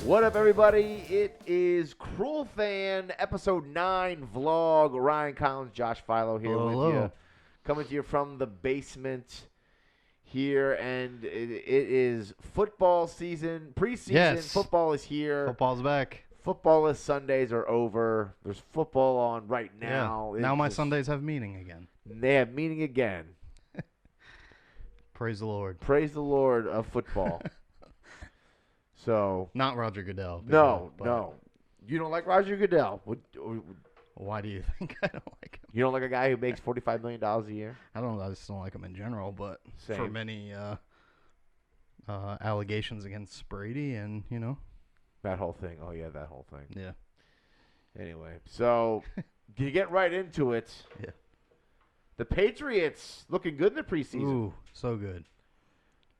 What up, everybody? It is Cruel Fan, episode 9 vlog. Ryan Collins, Josh Philo here with you. Coming to you from the basement here, and it is football season, preseason. Yes. Football is here. Football's back. Footballless Sundays are over. There's football on right now. Yeah. Now my Sundays have meaning again. They have meaning again. Praise the Lord. Praise the Lord of football. So not Roger Goodell. No. You don't like Roger Goodell? Why do you think I don't like him? You don't like a guy who makes $45 million a year? I don't know. I just don't like him in general, but Same. for many allegations against Brady and, That whole thing. Oh, yeah, that whole thing. Yeah. Anyway, so you get right into it. Yeah. The Patriots looking good in the preseason. Ooh, so good.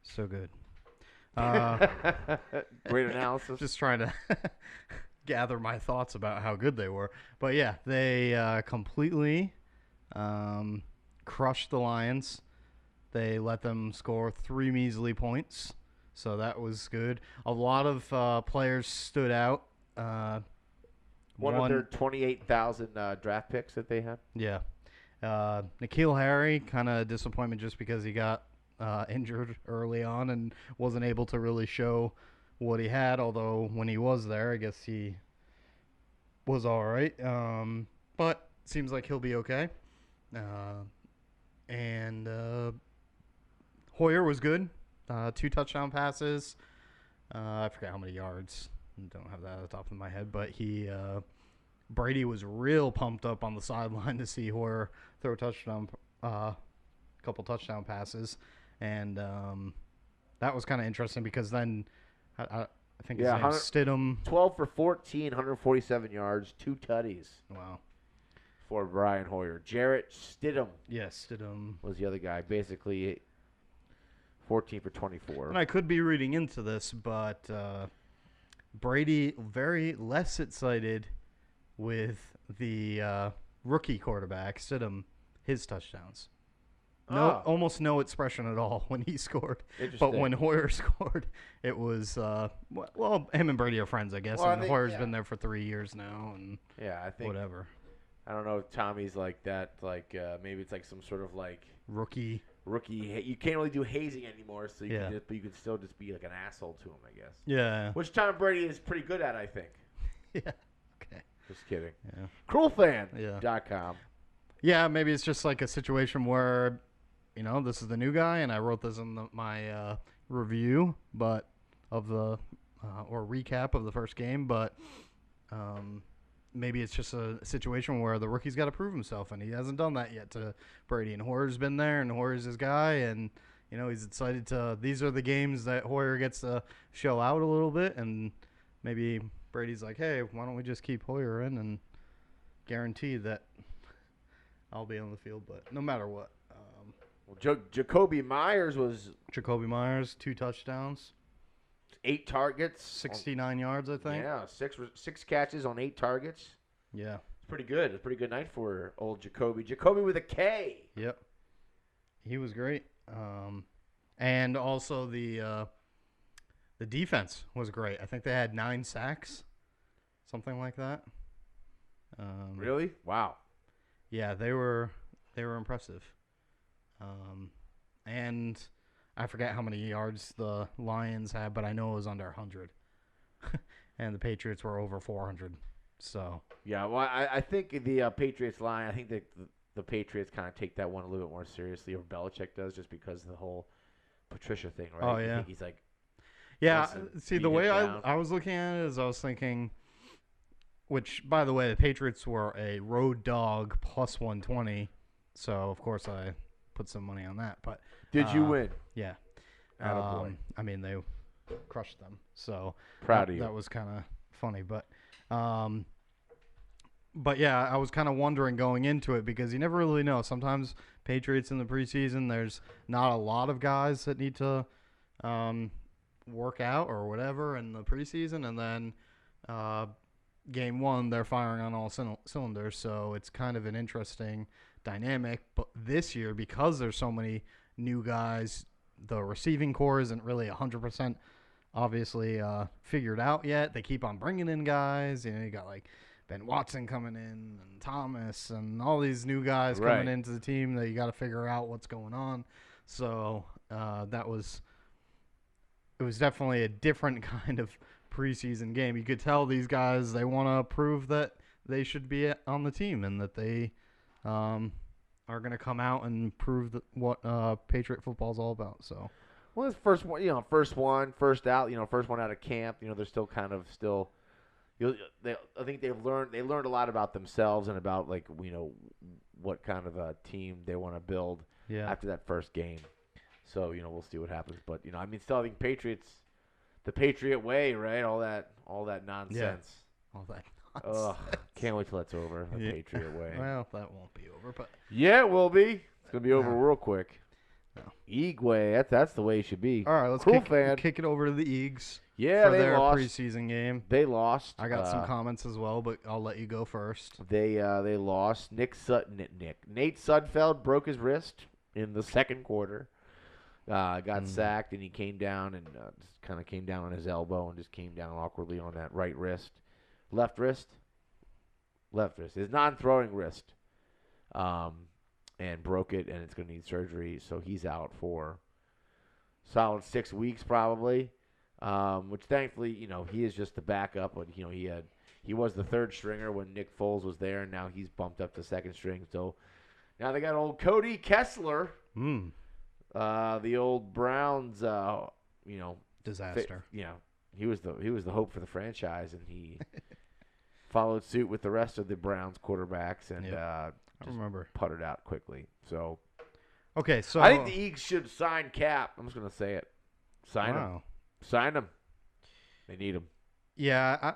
So good. Great analysis. Just trying to gather my thoughts about how good they were. But, yeah, they completely crushed the Lions. They let them score 3 measly points, so that was good. A lot of players stood out. One of their 28,000 draft picks that they had. Yeah. N'Keal Harry, kind of disappointment just because he got injured early on and wasn't able to really show what he had, although when he was there, I guess he was all right. But seems like he'll be okay. And Hoyer was good. 2 touchdown passes. I forget how many yards. Don't have that at the top of my head, but Brady was real pumped up on the sideline to see Hoyer throw a couple touchdown passes. And that was kind of interesting because then I think his name Stidham. 12 for 14, 147 yards, 2 tutties. Wow. For Brian Hoyer. Jarrett Stidham. Yes, Stidham was the other guy. Basically 14 for 24. And I could be reading into this, but Brady very less excited with the rookie quarterback, Stidham, his touchdowns. Almost no expression at all when he scored. But when Hoyer scored, it was, him and Brady are friends, I guess. Well, and Hoyer's been there for 3 years now. And I think. Whatever. I don't know if Tommy's like that. Like maybe it's like some sort of like rookie. You can't really do hazing anymore, so you can still just be like an asshole to him, I guess. Yeah. Which Tom Brady is pretty good at, I think. Yeah. Okay. Just kidding. Yeah. Cruelfan.com. Yeah, maybe it's just like a situation where, this is the new guy, and I wrote this in my review, but of the or recap of the first game, but maybe it's just a situation where the rookie's got to prove himself, and he hasn't done that yet to Brady. And Hoyer's been there, and Hoyer's his guy, and he's excited to. These are the games that Hoyer gets to show out a little bit, and maybe Brady's like, hey, why don't we just keep Hoyer in and guarantee that I'll be on the field, but no matter what. Jacoby Myers was... Jacoby Myers, 2 touchdowns. 8 targets. 69 yards, I think. Yeah, 6 catches on 8 targets. Yeah. It's pretty good. It's a pretty good night for old Jacoby. Jacoby with a K. Yep. He was great. And also the defense was great. I think they had 9 sacks, something like that. Really? Wow. Yeah, they were impressive. And I forget how many yards the Lions had, but I know it was under 100. And the Patriots were over 400. So yeah, well, I think the Patriots line. I think that the Patriots kind of take that one a little bit more seriously, or Belichick does, just because of the whole Patricia thing, right? Oh yeah. I think he's like, yeah. See, the way I was looking at it is I was thinking, which by the way, the Patriots were a road dog plus 120. So of course I put some money on that. But did you win? Yeah. I mean, they crushed them. So proud of you. That was kind of funny, but yeah, I was kind of wondering going into it because you never really know. Sometimes Patriots in the preseason, there's not a lot of guys that need to work out or whatever in the preseason, and then game 1 they're firing on all cylinders. So it's kind of an interesting dynamic. But this year, because there's so many new guys, the receiving core isn't really 100% obviously figured out yet. They keep on bringing in guys. You got like Ben Watson coming in and Thomas and all these new guys coming into the team that you got to figure out what's going on. So it was definitely a different kind of preseason game. You could tell these guys, they want to prove that they should be on the team and that they are going to come out and prove what Patriot football is all about. So, well, it's first one out, first one out of camp. They're still kind of I think they learned a lot about themselves and about what kind of a team they want to build after that first game. So, we'll see what happens. But, still, I think Patriots, the Patriot way, right? All that nonsense. Yeah. All that nonsense. Ugh, can't wait till that's over. The Patriot way. Well, that won't be over, but yeah, it will be. It's gonna be over real quick. No. Eag way. That's the way it should be. All right, let's kick it over to the Eags. Yeah, for their lost. Preseason game. They lost. I got some comments as well, but I'll let you go first. They lost. Nate Sudfeld broke his wrist in the second quarter. Got sacked, and he came down and just kind of came down on his elbow and just came down awkwardly on that right wrist. Left wrist. His non-throwing wrist. And broke it, and it's going to need surgery, so he's out for solid 6 weeks probably, which thankfully, he is just the backup. But, he was the third stringer when Nick Foles was there, and now he's bumped up to second string. So now they got old Cody Kessler. The old Browns, disaster. He was the hope for the franchise, and he followed suit with the rest of the Browns quarterbacks, and just puttered out quickly. So, okay, so I think the Eagles should sign Cap. I'm just gonna say it. Sign him. They need him. Yeah.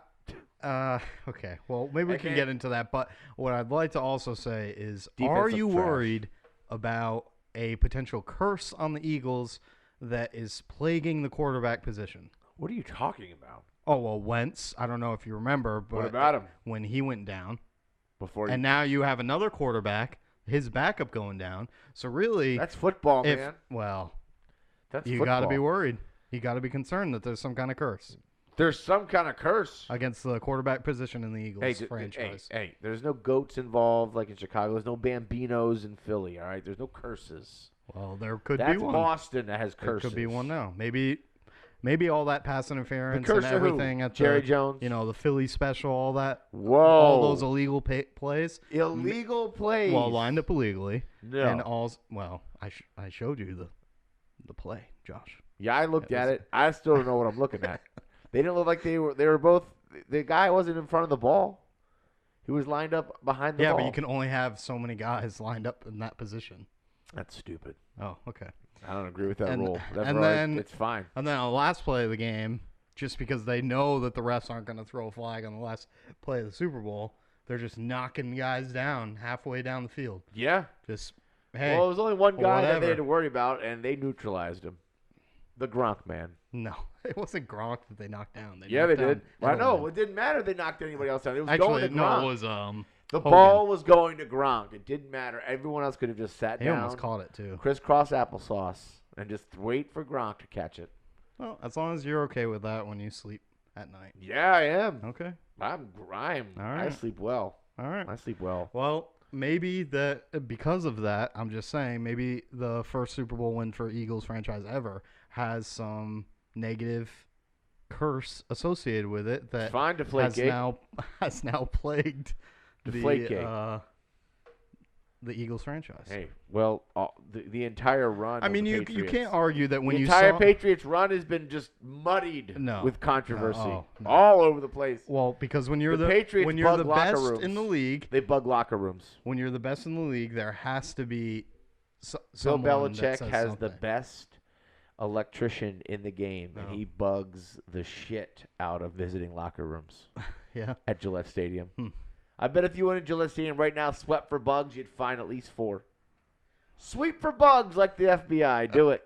Okay. Well, maybe we can get into that. But what I'd like to also say is, are you worried about a potential curse on the Eagles that is plaguing the quarterback position? What are you talking about? Oh, well, Wentz, I don't know if you remember, but what about him? When he went down, and now you have another quarterback, his backup going down. So really, that's football, man. Well, you got to be worried. You got to be concerned that there's some kind of curse. There's some kind of curse against the quarterback position in the Eagles franchise. Hey, there's no goats involved like in Chicago. There's no Bambinos in Philly, all right? There's no curses. Well, there could be one. That's Boston that has curses. There could be one now. Maybe all that pass interference and everything at Jerry Jones. The Philly special, all that. Whoa. All those illegal plays. Illegal plays. Well, lined up illegally. No. And I showed you the play, Josh. Yeah, I looked at it. I still don't know what I'm looking at. They didn't look like they were both. The guy wasn't in front of the ball. He was lined up behind the ball. Yeah, but you can only have so many guys lined up in that position. That's stupid. Oh, okay. I don't agree with that rule. It's fine. And then on the last play of the game, just because they know that the refs aren't going to throw a flag on the last play of the Super Bowl, they're just knocking guys down halfway down the field. Yeah. Just, hey. Well, there was only one guy that they had to worry about, and they neutralized him. The Gronk man. No, it wasn't Gronk that they knocked down. They did. I know. It didn't matter if they knocked anybody else down. It was going to Gronk. No, it was the ball was going to Gronk. It didn't matter. Everyone else could have just sat down. He almost caught it, too. Crisscross applesauce and just wait for Gronk to catch it. Well, as long as you're okay with that when you sleep at night. Yeah, I am. Okay. All right. I sleep well. All right. I sleep well. Well, maybe because of that, I'm just saying, maybe the first Super Bowl win for Eagles franchise ever has some negative curse associated with it that has now plagued the Eagles franchise. Hey, well, the entire run. I mean, you can't argue that when the entire Patriots run has been just muddied with controversy all over the place. Well, because when you're the best in the league, they bug locker rooms. When you're the best in the league, there has to be Bill Belichick has the best electrician in the game, and he bugs the shit out of visiting locker rooms. Yeah, at Gillette Stadium. I bet if you went to Gillette Stadium right now, swept for bugs, you'd find at least 4. Sweep for bugs like the FBI. Do it.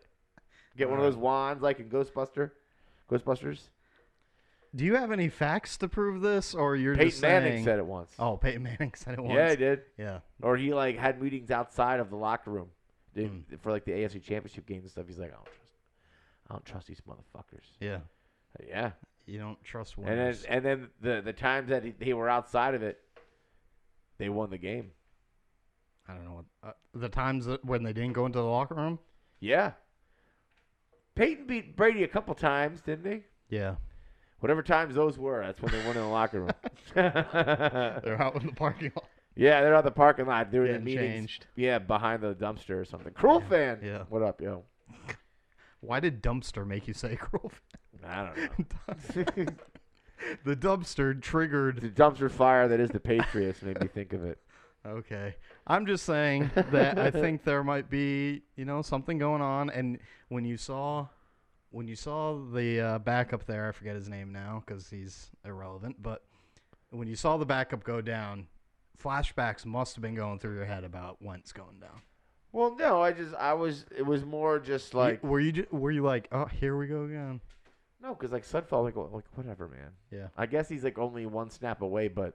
Get one of those wands like in Ghostbusters. Do you have any facts to prove this, or you're just saying? Peyton Manning said it once. Oh, Peyton Manning said it once. Yeah, he did. Yeah. Or he had meetings outside of the locker room for the AFC Championship games and stuff. He's like, I don't trust these motherfuckers. Yeah. Yeah. You don't trust winners. And then the times that they were outside of it, they won the game. I don't know what the times when they didn't go into the locker room. Yeah. Peyton beat Brady a couple times, didn't he? Yeah. Whatever times those were, that's when they won in the locker room. They're out in the parking lot. Yeah, they're out the parking lot. They're in the Getting meetings. changed. Yeah, behind the dumpster or something. Cruel fan. Yeah. What up, yo? Why did dumpster make you say cruel fan? I don't know. The dumpster triggered. The dumpster fire that is the Patriots made me think of it. Okay. I'm just saying that I think there might be, something going on. And when you saw the backup there, I forget his name now because he's irrelevant, but when you saw the backup go down, flashbacks must have been going through your head about Wentz going down. Well, no, it was more just like. Were you like, oh, here we go again? No, because like Sudfeld, like whatever, man. Yeah. I guess he's like only one snap away, but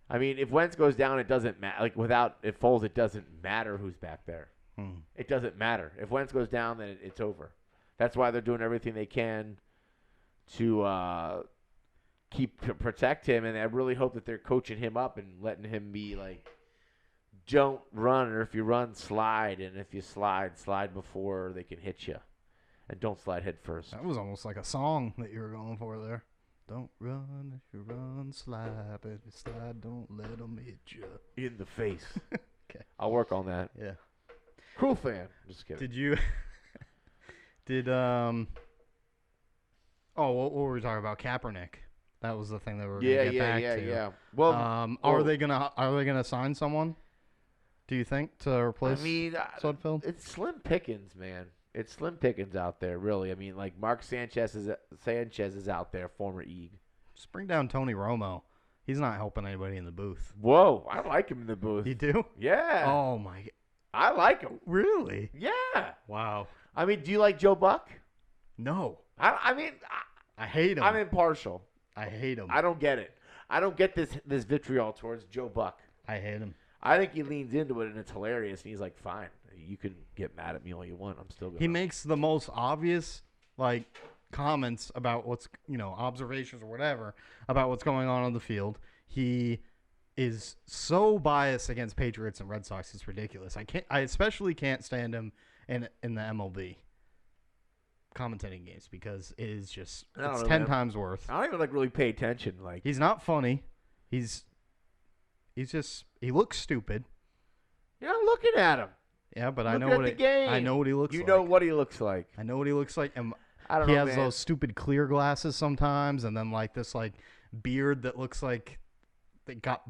I mean, if Wentz goes down, it doesn't matter. Like if Foles, it doesn't matter who's back there. It doesn't matter. If Wentz goes down, then it's over. That's why they're doing everything they can to protect him, and I really hope that they're coaching him up and letting him be like, don't run, or if you run, slide, and if you slide before they can hit you, and don't slide head first. That was almost like a song that you were going for there. Don't run, if you run, slide, if you slide, don't let them hit you. In the face. Okay. I'll work on that. Yeah. Cruel fan. Just kidding. Did you... Oh, what were we talking about? Kaepernick. That was the thing that we were gonna get back to. Yeah. Well, are they gonna sign someone? Do you think to replace? Sudfeld? It's slim pickings, man. It's slim pickings out there, really. I mean, like Mark Sanchez is out there, former Eag. Just bring down Tony Romo. He's not helping anybody in the booth. Whoa, I like him in the booth. You do? Yeah. Oh my. I like him. Really? Yeah. Wow. I mean, do you like Joe Buck? No. I mean, I hate him. I'm impartial. I hate him. I don't get it. I don't get this vitriol towards Joe Buck. I hate him. I think he leans into it, and it's hilarious. And he's like, fine, you can get mad at me all you want. I'm still going to. He makes the most obvious, comments about what's, observations or whatever, about what's going on the field. He is so biased against Patriots and Red Sox. It's ridiculous. I especially can't stand him in the MLB commentating games because it is just it's 10 times worse. I don't even really pay attention. Like, he's not funny. He looks stupid. You're not looking at him. Yeah, but I know what he looks like. You know what he looks like. I know what he looks like. And I don't know, he has those stupid clear glasses sometimes, and then this beard that looks like they got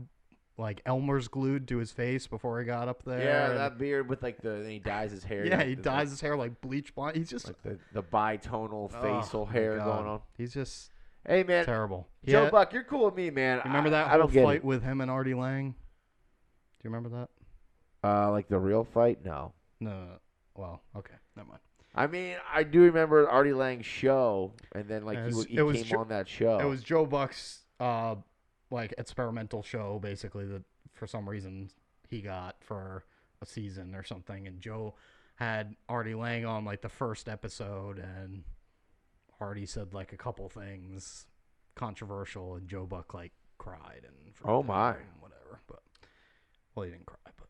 Elmer's glued to his face before he got up there. Yeah, that beard with then he dyes his hair. Yeah, he dyes his hair bleach blonde. He's just the bitonal facial hair going on. He's just terrible. Joe Buck, you're cool with me, man. You remember that whole fight with him and Artie Lang? Do you remember that? Like the real fight? No. No. Well, okay, never mind. I mean, I do remember Artie Lang's show, and then he came on that show. It was Joe Buck's experimental show, basically, that for some reason he got for a season or something, and Joe had Artie Lang on the first episode, and Artie said a couple things controversial, and Joe Buck cried and whatever. But he didn't cry, but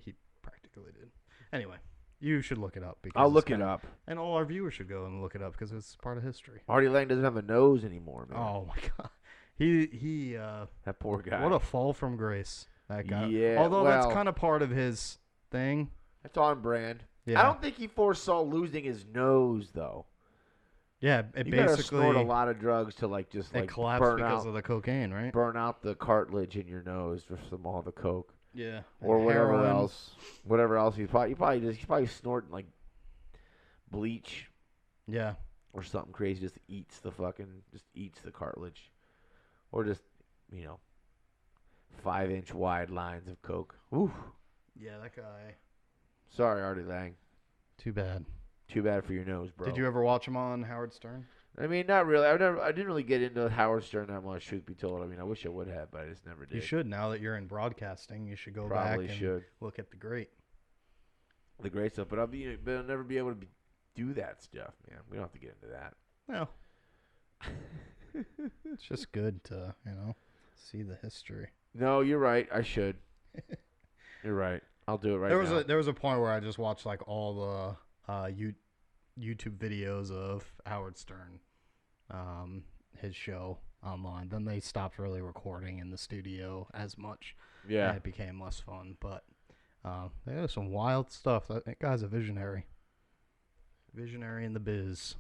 he practically did. Anyway, you should look it up. Because I'll look it up, and all our viewers should go and look it up because it's part of history. Artie Lang doesn't have a nose anymore, man. Oh my God. He that poor guy. What a fall from grace, that guy. Yeah. Although that's kind of part of his thing. It's on brand. Yeah. I don't think he foresaw losing his nose though. Yeah, you basically snort a lot of drugs to it collapsed because of the cocaine, right? Burn out the cartilage in your nose from all the coke. Yeah. Or whatever else. Whatever else he's probably snorting bleach. Yeah. Or something crazy. Just eats the cartilage. Or just, 5-inch wide lines of coke. Ooh. Yeah, that guy. Sorry, Artie Lang. Too bad. Too bad for your nose, bro. Did you ever watch him on Howard Stern? I mean, not really. I didn't really get into Howard Stern that much, truth be told. I mean, I wish I would have, but I just never did. You should, now that you're in broadcasting. You should go back and look at the great stuff. But I'll never be able to do that stuff, man. We don't have to get into that. No. It's just good to, see the history. No, you're right. I should. You're right. I'll do it right now. There was a point where I just watched like all the YouTube videos of Howard Stern, his show online. Then they stopped really recording in the studio as much. Yeah. And it became less fun. But there's some wild stuff. That guy's a visionary. Visionary in the biz.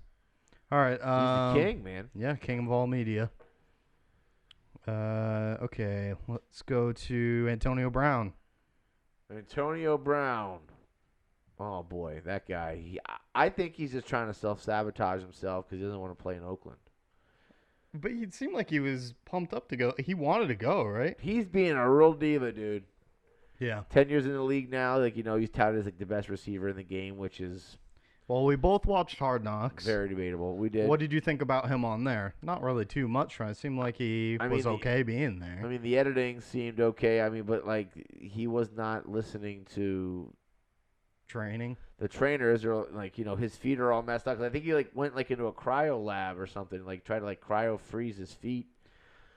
All right. He's the king, man. Yeah, king of all media. Okay, let's go to Antonio Brown. Antonio Brown. Oh, boy, that guy. I think he's just trying to self-sabotage himself because he doesn't want to play in Oakland. But it seemed like he was pumped up to go. He wanted to go, right? He's being a real diva, dude. Yeah. 10 years in the league now. Like, he's touted as like the best receiver in the game, which is... Well, we both watched Hard Knocks. Very debatable. We did. What did you think about him on there? Not really too much. It seemed like he was okay being there. I mean, the editing seemed okay. I mean, but, like, he was not listening to... Training. The trainers are, like, his feet are all messed up. 'Cause I think he, like, went, like, into a cryo lab or something. Like, tried to, like, cryo freeze his feet.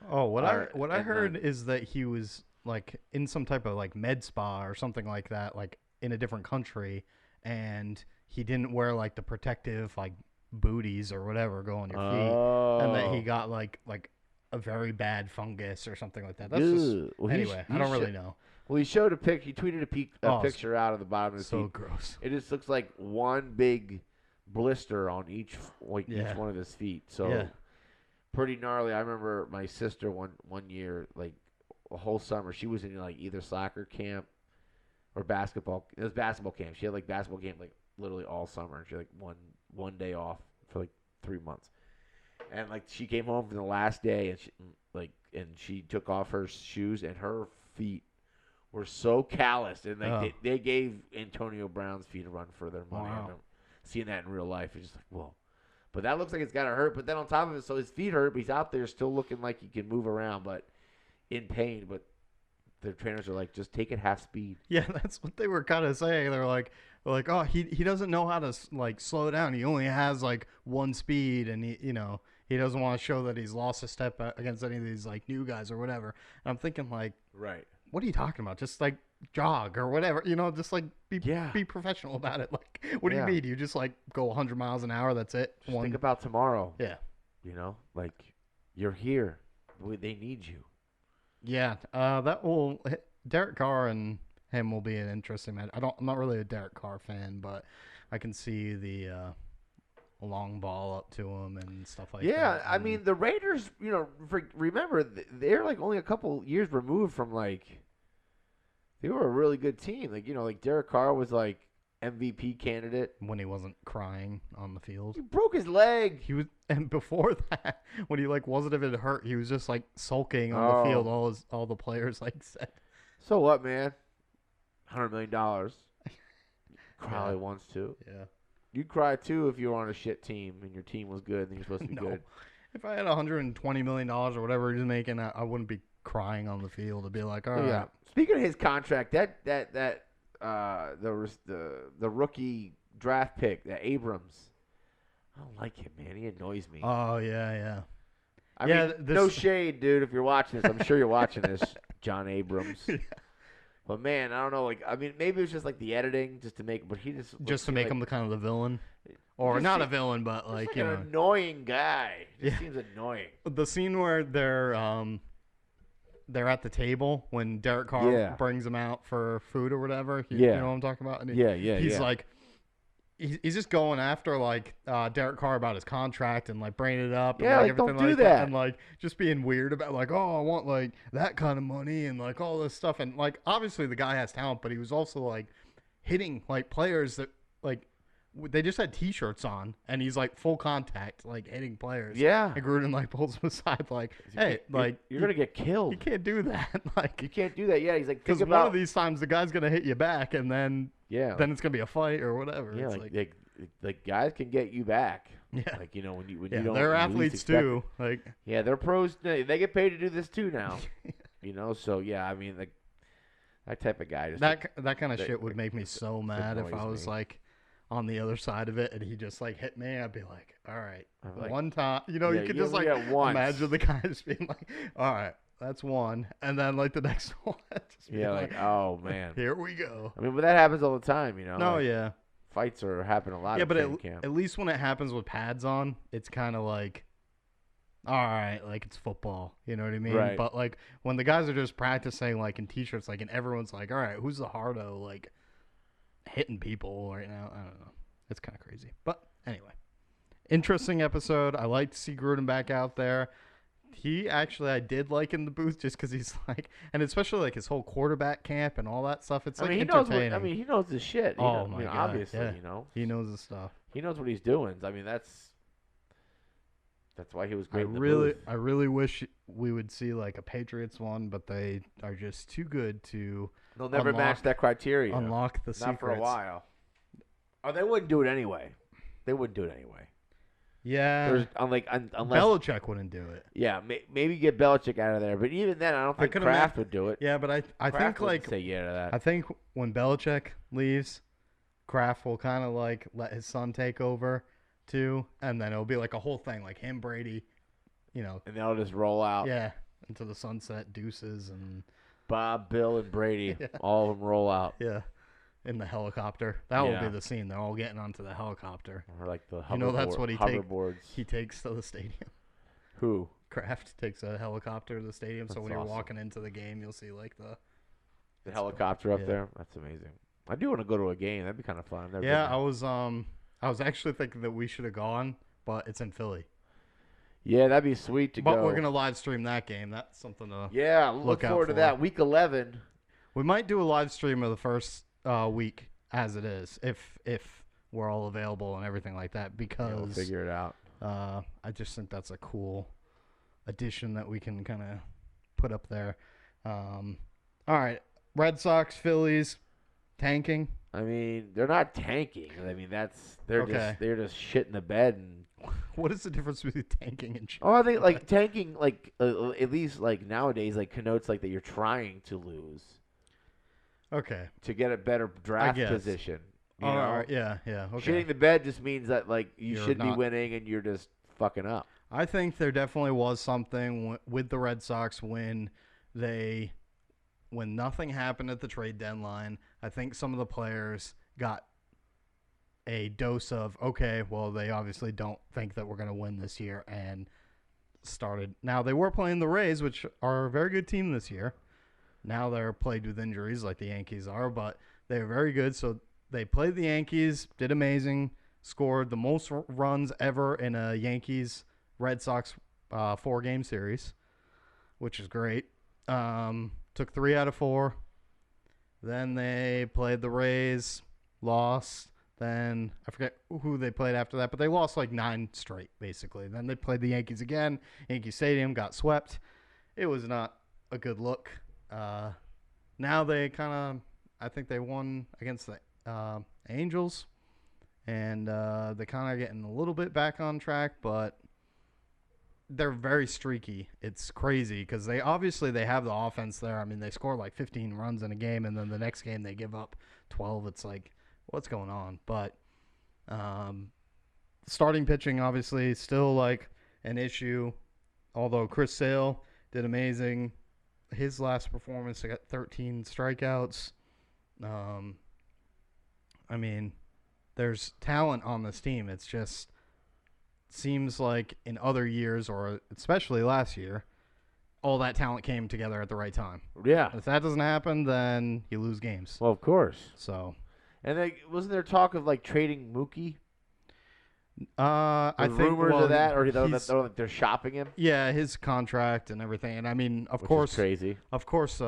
Oh, what I heard is that he was, like, in some type of, like, med spa or something like that, like, in a different country, and he didn't wear like the protective like booties or whatever go on your feet, and that he got like a very bad fungus or something like that. That's just, well, anyway. I don't really know. Well, he showed a pic. He tweeted a picture out of the bottom of his feet. So gross. It just looks like one big blister on each one of his feet. So pretty gnarly. I remember my sister one year, like a whole summer, she was in like either soccer camp or basketball. It was basketball camp. She had like basketball camp like literally all summer, and she had like one day off for like 3 months. And like she came home for the last day, and she took off her shoes, and her feet were so calloused, and like they gave Antonio Brown's feet a run for their money. Wow. And seeing that in real life, it's just like, whoa. But that looks like it's gotta hurt. But then on top of it, so his feet hurt, but he's out there still looking like he can move around, but in pain. But the trainers are like, just take it half speed. Yeah, that's what they were kind of saying. They're like, oh, he doesn't know how to like slow down. He only has like one speed, and he doesn't want to show that he's lost a step against any of these like new guys or whatever. And I'm thinking like, right, what are you talking about? Just like jog or whatever, just like be professional about it. Like, what do you mean? You just like go 100 miles an hour? That's it. Just think about tomorrow. Yeah, like you're here. They need you. Yeah, Derek Carr and him will be an interesting match. I'm not really a Derek Carr fan, but I can see the long ball up to him and stuff like that. Yeah, I mean the Raiders. Remember they're like only a couple years removed from like they were a really good team. Like Derek Carr was like MVP candidate when he wasn't crying on the field. He broke his leg. He was, and before that, when he like wasn't even hurt, he was just like sulking on the field. All the players like said. So what, man? $100 million. Cry all he wants to. Yeah. You'd cry too if you were on a shit team and your team was good and you're supposed to be good. If I had $120 million or whatever he's making, I wouldn't be crying on the field to be like, all right. Yeah. Speaking of his contract, the rookie draft pick, the Abrams. I don't like him, man. He annoys me. Oh yeah. I mean, no shade, dude. If you're watching this, I'm sure you're watching this, John Abrams. Yeah. But man, I don't know. Like, I mean, maybe it was just like the editing, just to make. But he just to make him the kind of the villain, or not a villain, but like an annoying guy. Just seems annoying. The scene where they're at the table when Derek Carr brings them out for food or whatever. You know what I'm talking about? And he's like. He's just going after like Derek Carr about his contract and like bringing it up. And, like everything don't do like that. And like just being weird about like, oh, I want like that kind of money and like all this stuff. And like obviously the guy has talent, but he was also like hitting like players that like they just had T-shirts on, and he's like full contact, like hitting players. Yeah. And Gruden like pulls him aside, like, hey, like you're gonna get killed. You can't do that. Like you can't do that. Yeah. He's like, because one of these times the guy's gonna hit you back, and then then it's gonna be a fight or whatever. Yeah. It's like guys can get you back. Yeah. Like when you don't. They're athletes too. Like they're pros. They get paid to do this too now. So yeah, I mean that type of guy. That kind of shit would make me so mad if I was like, on the other side of it, and he just like hit me, I'd be like, all right, like, one time, you yeah, could just like imagine the guy just being like, all right, that's one, and then like the next one, just yeah, like, oh man, here we go. I mean, but that happens all the time, No, like, yeah, fights are happening a lot. yeah, but camp. at least when it happens with pads on, it's kind of like, all right, like it's football, you know what I mean? Right. But like when the guys are just practicing, like in t-shirts, like, and everyone's like, all right, who's the hardo, like hitting people right now? I don't know. It's kind of crazy. But anyway, interesting episode. I like to see Gruden back out there. He actually, I did like in the booth just because he's like, and especially like his whole quarterback camp and all that stuff. It's like entertaining. He knows his shit. Oh my God. Obviously, yeah. you know. He knows his stuff. He knows what he's doing. I mean, that's why he was great. I really wish we would see like a Patriots one, but they are just too good to. They'll never match that criteria. Unlock the secrets. Not for a while. Oh, they wouldn't do it anyway. Yeah. Unless Belichick wouldn't do it. Yeah, maybe get Belichick out of there, but even then, I don't think Kraft would do it. Yeah, but I think like say yeah to that. I think when Belichick leaves, Kraft will kind of like let his son take over too, and then it'll be like a whole thing, like him, Brady, and they'll just roll out. Yeah, into the sunset, deuces, and Bob, Bill, and Brady, all of them roll out. Yeah. In the helicopter. That will be the scene. They're all getting onto the helicopter. Or like the hoverboard, that's what hoverboards. He takes to the stadium. Who? Kraft takes a helicopter to the stadium. That's so when awesome. you're walking into the game, you'll see like the helicopter up there. That's amazing. I do want to go to a game. That'd be kind of fun. I was actually thinking that we should have gone, but it's in Philly. Yeah, that'd be sweet to go. But we're gonna live stream that game. That's something to look forward to that. Week 11. We might do a live stream of the first week as it is, if we're all available and everything like that, because we'll figure it out. I just think that's a cool addition that we can kind of put up there. All right, Red Sox, Phillies, tanking. I mean, they're not tanking. I mean, they're just shit in the bed. And what is the difference between tanking and shit? Oh, I think like tanking, like at least like nowadays, like connotes like that you're trying to lose. Okay. To get a better draft position. You know? Right. Yeah. Okay. Shitting the bed just means that like you should be winning and you're just fucking up. I think there definitely was something with the Red Sox when nothing happened at the trade deadline. I think some of the players got a dose of, okay, well, they obviously don't think that we're going to win this year, and started. Now, they were playing the Rays, which are a very good team this year. Now they're plagued with injuries like the Yankees are, but they're very good. So they played the Yankees, did amazing, scored the most runs ever in a Yankees-Red Sox 4-game series, which is great. Took 3 out of 4. Then they played the Rays, lost. Then I forget who they played after that, but they lost like 9 straight, basically. Then they played the Yankees again. Yankee Stadium got swept. It was not a good look. Now they I think they won against the Angels, and they're kind of getting a little bit back on track, but they're very streaky. It's crazy because they have the offense there. I mean, they score like 15 runs in a game, and then the next game they give up 12. It's like, what's going on? But starting pitching obviously still like an issue, although Chris Sale did amazing. His last performance, they got 13 strikeouts. I mean, there's talent on this team. It's just seems like in other years, or especially last year, all that talent came together at the right time. Yeah. If that doesn't happen, then you lose games. Well, of course. So. And wasn't there talk of like trading Mookie? I think rumors of that, or they're shopping him. Yeah, his contract and everything, and I mean, of course, is crazy. Of course,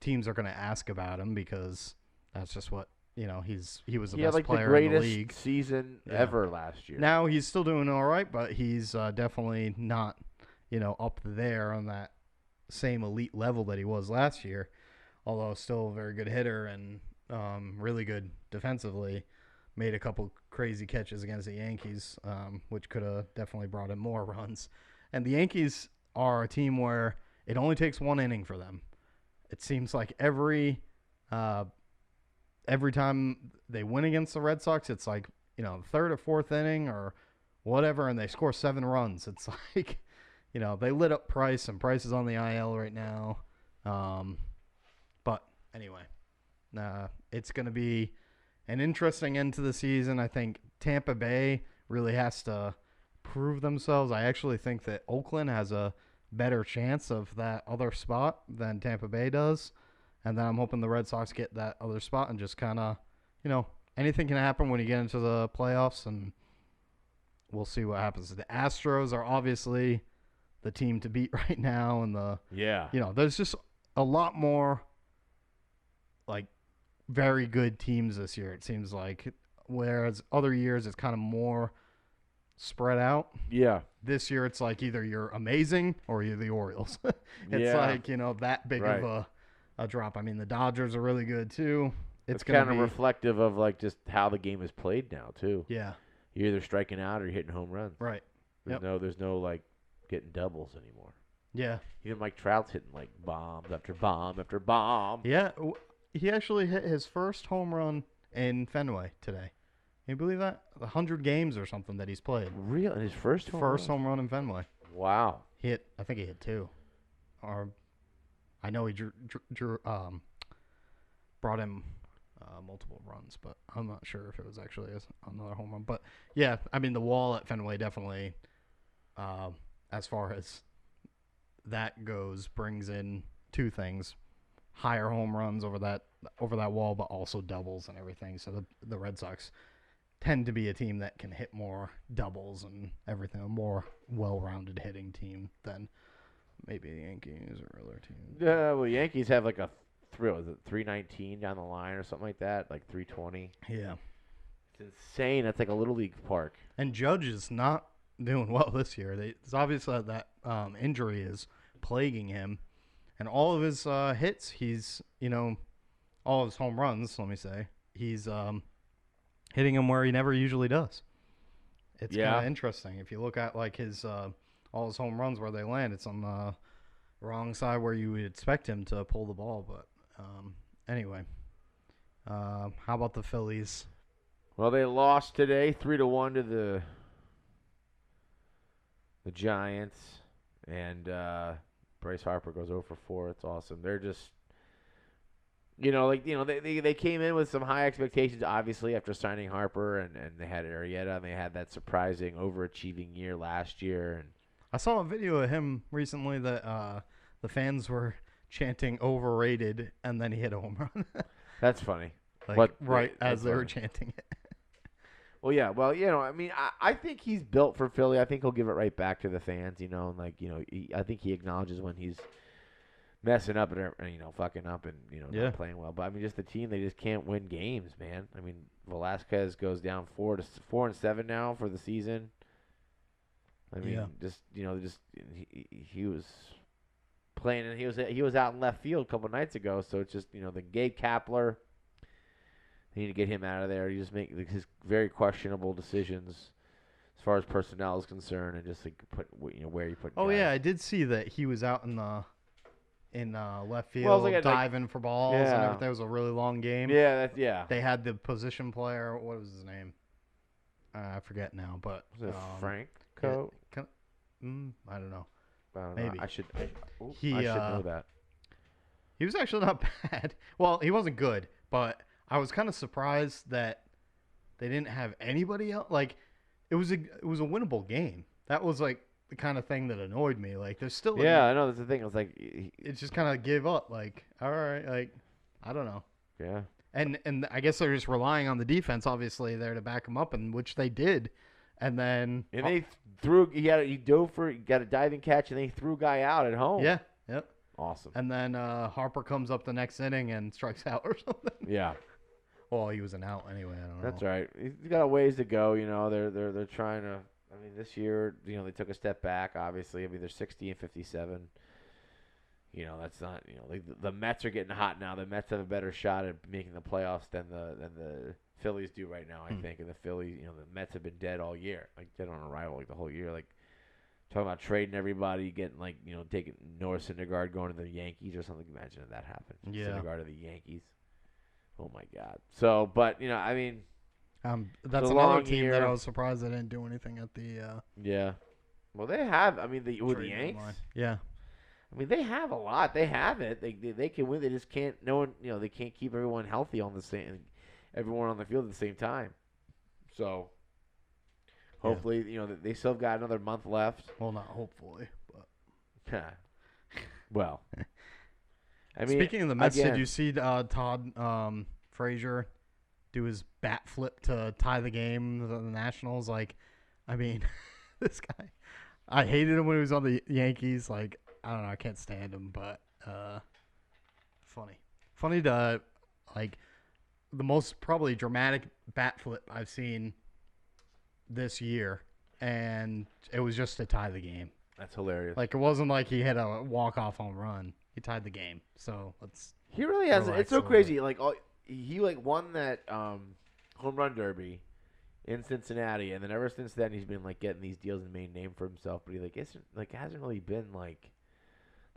teams are going to ask about him because that's just what he was the best player in the league. Season ever last year. Now he's still doing all right, but he's definitely not up there on that same elite level that he was last year. Although still a very good hitter and really good defensively. Made a couple crazy catches against the Yankees, which could have definitely brought in more runs. And the Yankees are a team where it only takes 1 inning for them. It seems like every every time they win against the Red Sox, it's like, third or fourth inning or whatever, and they score 7 runs. It's like, they lit up Price, and Price is on the IL right now. But anyway, it's going to be an interesting end to the season. I think Tampa Bay really has to prove themselves. I actually think that Oakland has a better chance of that other spot than Tampa Bay does. And then I'm hoping the Red Sox get that other spot and just kind of, anything can happen when you get into the playoffs, and we'll see what happens. The Astros are obviously the team to beat right now, and there's just a lot more like very good teams this year, it seems like, whereas other years it's kind of more spread out. Yeah. This year it's like either you're amazing or you're the Orioles. It's like, that big of a drop. I mean, the Dodgers are really good too. It's kind of reflective of like just how the game is played now too. Yeah. You're either striking out or you're hitting home runs. Right. There's no like getting doubles anymore. Yeah. Even Mike Trout's hitting like bombs after bomb after bomb. Yeah. He actually hit his first home run in Fenway today. Can you believe that? 100 games or something that he's played. Real? In his first home run in Fenway. Wow. I think he hit 2. Or I know he brought him multiple runs, but I'm not sure if it was actually another home run. But yeah, I mean, the wall at Fenway definitely, as far as that goes, brings in 2 things: higher home runs over that wall, but also doubles and everything. So the Red Sox tend to be a team that can hit more doubles and everything, a more well-rounded hitting team than maybe the Yankees or other teams. Yeah, well, Yankees have like a 319 down the line or something like that, like 320. Yeah. It's insane. That's like a little league park. And Judge is not doing well this year. It's obvious that injury is plaguing him. And all of his hits, he's, all of his home runs, let me say, he's hitting them where he never usually does. It's kind of interesting. If you look at like his all his home runs where they land, it's on the wrong side where you would expect him to pull the ball. But anyway, how about the Phillies? Well, they lost today 3-1 to the Giants, and Bryce Harper goes 0 for 4. It's awesome. They're just, they came in with some high expectations, obviously, after signing Harper, and they had Arrieta, and they had that surprising, overachieving year last year. And I saw a video of him recently that the fans were chanting overrated, and then he hit a home run. That's funny. As they were chanting it. Well, yeah. Well, I think he's built for Philly. I think he'll give it right back to the fans, I think he acknowledges when he's messing up and fucking up and, not playing well. But, just the team, they just can't win games, man. Velasquez goes down 4-7 now for the season. He was playing, and he was out in left field a couple nights ago. So it's just, the Gabe Kapler, they need to get him out of there. You just make his very questionable decisions as far as personnel is concerned, and just like put where you put. Oh guys. Yeah, I did see that he was out in left field diving for balls and everything. It was a really long game. Yeah, They had the position player. What was his name? I forget now, but was it Frank? I don't know. Maybe I should know that. He was actually not bad. Well, he wasn't good, but I was kind of surprised that they didn't have anybody else. Like, it was a winnable game. That was like the kind of thing that annoyed me. Like, there's still I know that's the thing. It was like it just kind of gave up. Like, all right, like I don't know. Yeah. And I guess they're just relying on the defense, obviously, there to back them up, and which they did. And then they he got a diving catch, and they threw a guy out at home. Yeah. Yep. Awesome. And then Harper comes up the next inning and strikes out or something. Yeah. Well, he was an out anyway. I don't know. That's right. He's got a ways to go. They're trying to. This year, they took a step back. Obviously, they're 60 and 57. That's not. The Mets are getting hot now. The Mets have a better shot at making the playoffs than the Phillies do right now. I think. And the Phillies, the Mets have been dead all year. Like dead on arrival, like the whole year. Like talking about trading everybody, getting taking Noah Syndergaard going to the Yankees or something. Imagine if that happened. Yeah. Syndergaard to the Yankees. Oh my God. So, but I mean, That's a another long team year. that I was surprised they didn't do anything at the Yeah. Well, they have. I mean, with the trade Yanks. deadline. Yeah. I mean, they have a lot. They have it. They can win. They just can't. No one. They can't keep everyone healthy on the same. Everyone on the field at the same time. So hopefully, they still got another month left. Well, not hopefully, but well, I mean, speaking of the Mets, again, did you see Todd Frazier do his bat flip to tie the game? The Nationals, like, I mean, this guy. I hated him when he was on the Yankees. Like, I don't know, I can't stand him, but funny to like the most probably dramatic bat flip I've seen this year, and it was just to tie the game. That's hilarious. Like, it wasn't like he hit a walk-off home run. He tied the game. So let's. He really has. relax It's so a little crazy. Like he won that home run derby in Cincinnati, and then ever since then he's been like getting these deals and made a name for himself. But he hasn't really been like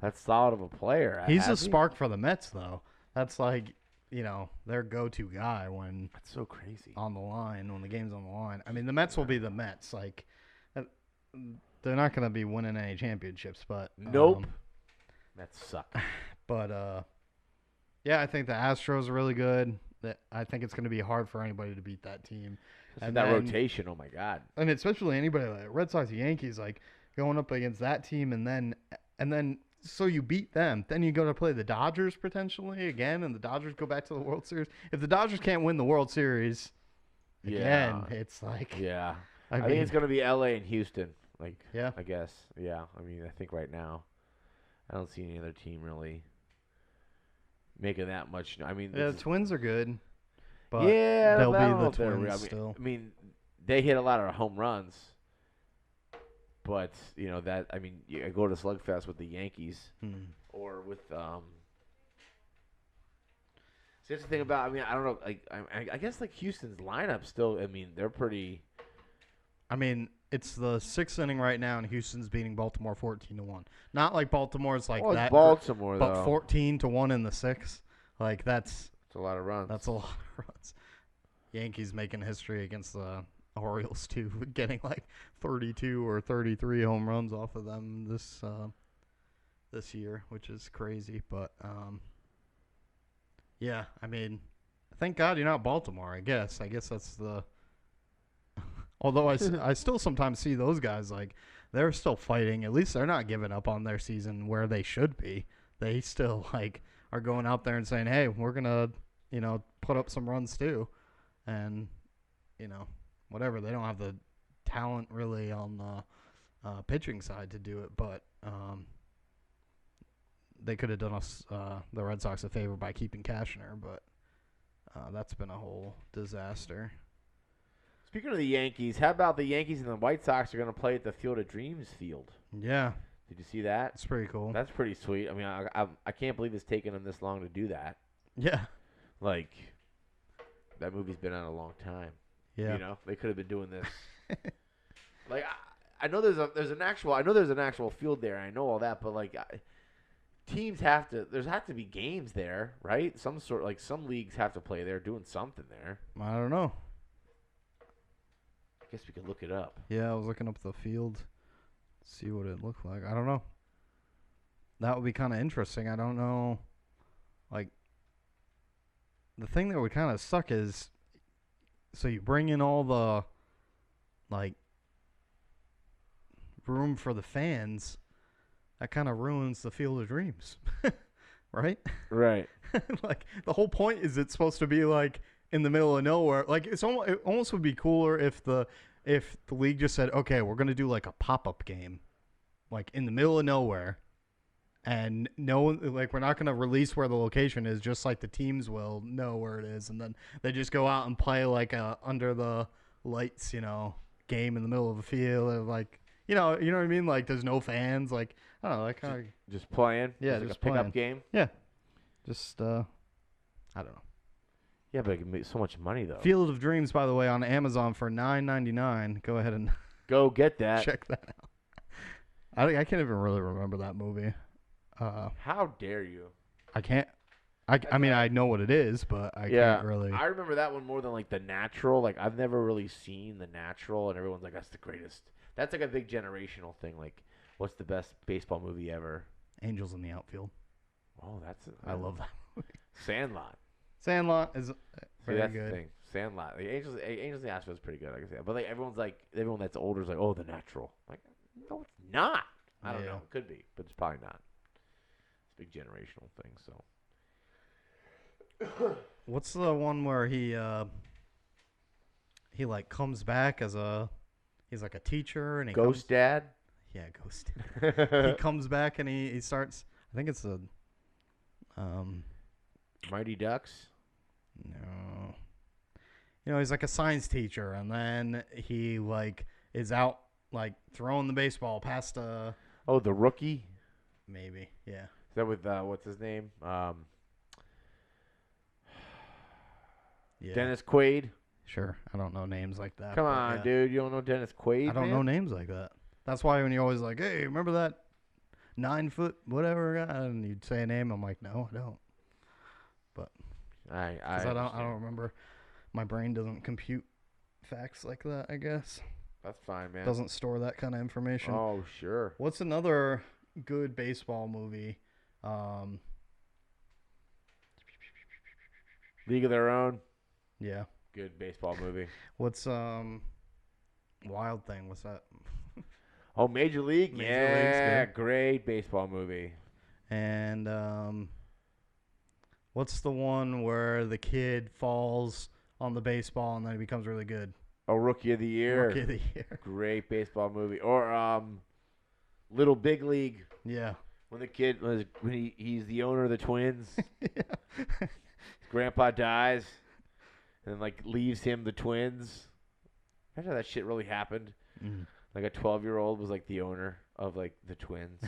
that solid of a player. He's a spark for the Mets, though. That's like, their go-to guy when That's so crazy. on the line, when the game's on the line. I mean, the Mets will be the Mets. Like, they're not going to be winning any championships, but Nope. That suck. But yeah, I think the Astros are really good. I think it's going to be hard for anybody to beat that team. And that rotation, oh my God. And especially anybody like Red Sox, Yankees, like going up against that team, and then so you beat them, then you go to play the Dodgers potentially again, and the Dodgers go back to the World Series. If the Dodgers can't win the World Series again, it's like I think it's going to be L.A. and Houston. Like, yeah, I guess. Yeah. I mean, I think right now, I don't see any other team really making that much. I mean, the Twins are good, but they'll be the Twins still. I mean, they hit a lot of home runs, but you go to slugfest with the Yankees or with See, that's the thing about. I mean, I don't know. Like, I guess like Houston's lineup still. I mean, they're pretty. I mean, it's the 6th inning right now, and Houston's beating Baltimore 14-1. Not like Baltimore's like that. Baltimore, but though. 14-1 in the 6th. Like, that's a lot of runs. That's a lot of runs. Yankees making history against the Orioles too, getting like 32 or 33 home runs off of them this year, which is crazy. But yeah, I mean, thank God you're not Baltimore. I guess that's the. Although I still sometimes see those guys, like, they're still fighting. At least they're not giving up on their season where they should be. They still, like, are going out there and saying, hey, we're going to, put up some runs too. And, whatever. They don't have the talent really on the pitching side to do it. But they could have done us, the Red Sox, a favor by keeping Cashner. But that's been a whole disaster. Speaking of the Yankees, how about the Yankees and the White Sox are going to play at the Field of Dreams field? Yeah. Did you see that? It's pretty cool. That's pretty sweet. I mean, I can't believe it's taken them this long to do that. Yeah. Like, that movie's been out a long time. Yeah. They could have been doing this. Like, I know there's an actual field there. I know all that, but like, teams have to. There's have to be games there, right? Some leagues have to play there, doing something there. I don't know. I guess we could look it up. Yeah, I was looking up the field, see what it looked like. I don't know. That would be kind of interesting. I don't know. Like, the thing that would kind of suck is, so you bring in all the, like, room for the fans. That kind of ruins the Field of Dreams, right? Right. Like, the whole point is it's supposed to be like in the middle of nowhere. Like, it almost would be cooler if the league just said, okay, we're gonna do like a pop-up game, like in the middle of nowhere, and no one, like, we're not gonna release where the location is, just like the teams will know where it is, and then they just go out and play like a under the lights, game in the middle of a field, like, you know what I mean? Like, there's no fans, like, I don't know, like, kind of just playing. Yeah, just just like a pickup playing. game. Yeah, just I don't know. Yeah, but it can make so much money though. Field of Dreams, by the way, on Amazon for $9.99. Go ahead and go get that. Check that out. I can't even really remember that movie. How dare you? I can't. I mean, I know what it is, but I can't really. I remember that one more than like The Natural. Like I've never really seen The Natural, and everyone's like, "That's the greatest." That's like a big generational thing. Like, what's the best baseball movie ever? Angels in the Outfield. Oh, I love that movie. Sandlot. Sandlot is very that's good. The thing. Sandlot. The Angels in the Outfield is pretty good. Like I said, but like everyone that's older is like, "Oh, The Natural." I'm like, no, it's not. I don't know. It could be, but it's probably not. It's a big generational thing. So. What's the one where he like comes back as he's like a teacher and he Ghost Dad? Yeah, Ghost. He comes back and he starts, I think it's Mighty Ducks? No. You know, he's like a science teacher and then he like is out like throwing the baseball past Oh, The Rookie? Maybe, yeah. Is that with what's his name? Yeah. Dennis Quaid? Sure. I don't know names like that. Come on, dude. You don't know Dennis Quaid? I don't know names like that. That's why when you're always like, hey, remember that 9-foot whatever guy? And you'd say a name. I'm like, no, I don't. But I don't remember. My brain doesn't compute facts like that, I guess. That's fine, man. Doesn't store that kind of information. Oh, sure. What's another good baseball movie? League of Their Own? Yeah. Good baseball movie. What's Wild Thing? What's that? Oh, Major League? Major League's good. Great baseball movie. And what's the one where the kid falls on the baseball and then he becomes really good? Oh, Rookie of the Year. Rookie of the Year. Great baseball movie. Or Little Big League. Yeah. When the kid when he's the owner of the Twins. Yeah. Grandpa dies. And like leaves him the Twins. Imagine how that shit really happened. Mm. Like a 12-year-old was like the owner of like the Twins.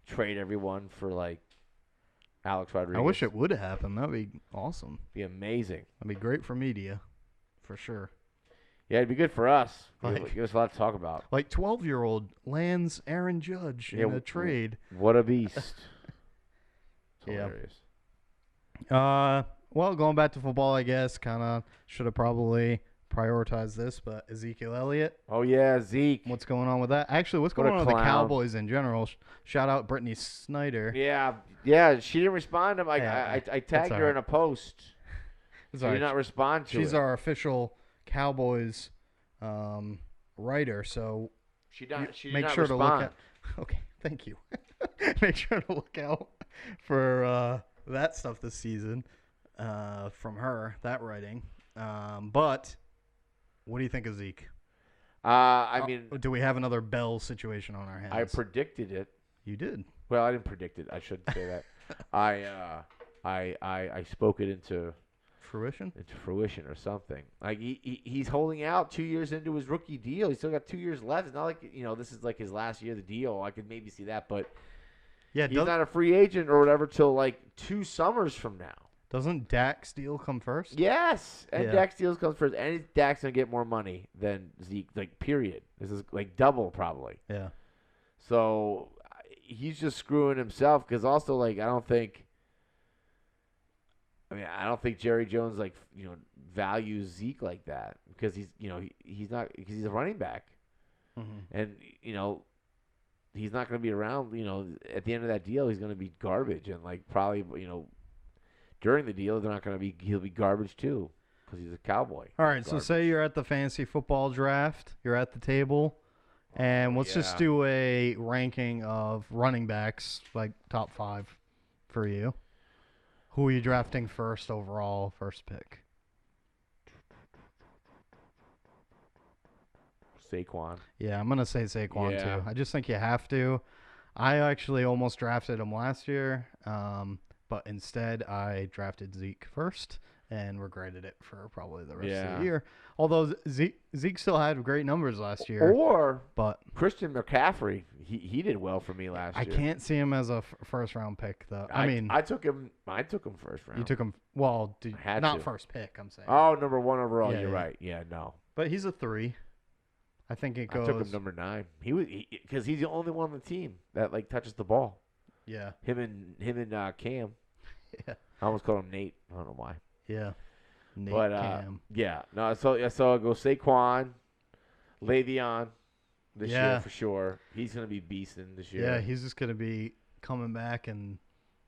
Trade everyone for like Alex Rodriguez. I wish it would have happened. That'd be awesome. Be amazing. That'd be great for media, for sure. Yeah, it'd be good for us. Like, give us a lot to talk about. Like 12-year-old lands Aaron Judge in a trade. What a beast. It's hilarious. Well, going back to football, I guess, kind of should have probably prioritized this, but Ezekiel Elliott. Oh, yeah, Zeke. What's going on with that? Actually, what's going on with the Cowboys in general? Shout out Brittany Snyder. Yeah, she didn't respond to I tagged her in a post. She did not respond to it. She's our official Cowboys writer, so she did not sure respond. To look out. Okay, thank you. Make sure to look out for that stuff this season from her, that writing. But what do you think of Zeke? I mean, do we have another Bell situation on our hands? I predicted it. You did. Well, I didn't predict it. I shouldn't say that. I spoke it into fruition. Into fruition or something. Like he's holding out 2 years into his rookie deal. He's still got 2 years left. It's not like this is like his last year of the deal. I could maybe see that, but yeah, he's not a free agent or whatever till like 2 summers from now. Doesn't Dak's deal come first? Yes, and Dak's deal comes first, and Dak's gonna get more money than Zeke. Like, period. This is like double probably. Yeah. So he's just screwing himself because also like I don't think Jerry Jones values Zeke like that because he's not because he's a running back, and he's not gonna be around. At the end of that deal, he's gonna be garbage and like probably during the deal, he'll be garbage too because he's a Cowboy. All right, so say you're at the fantasy football draft, you're at the table, and let's just do a ranking of running backs, like top 5 for you. Who are you drafting first overall, first pick? Saquon. Yeah, I'm going to say Saquon too. I just think you have to. I actually almost drafted him last year. But instead, I drafted Zeke first and regretted it for probably the rest of the year. Although Zeke still had great numbers last year. But Christian McCaffrey, he did well for me last year. I can't see him as a first-round pick, though. I took him first round. You took him, not first pick, I'm saying. Oh, number 1 overall. You're right. Yeah, no. But he's a 3. I think it goes. I took him number 9. Because he's the only one on the team that touches the ball. Yeah. Him and Cam. Yeah. I almost called him Nate. I don't know why. Yeah. Nate But Cam. yeah, no. So I'll go Saquon, Le'Veon this year for sure. He's gonna be beasting this year. Yeah, he's just gonna be coming back and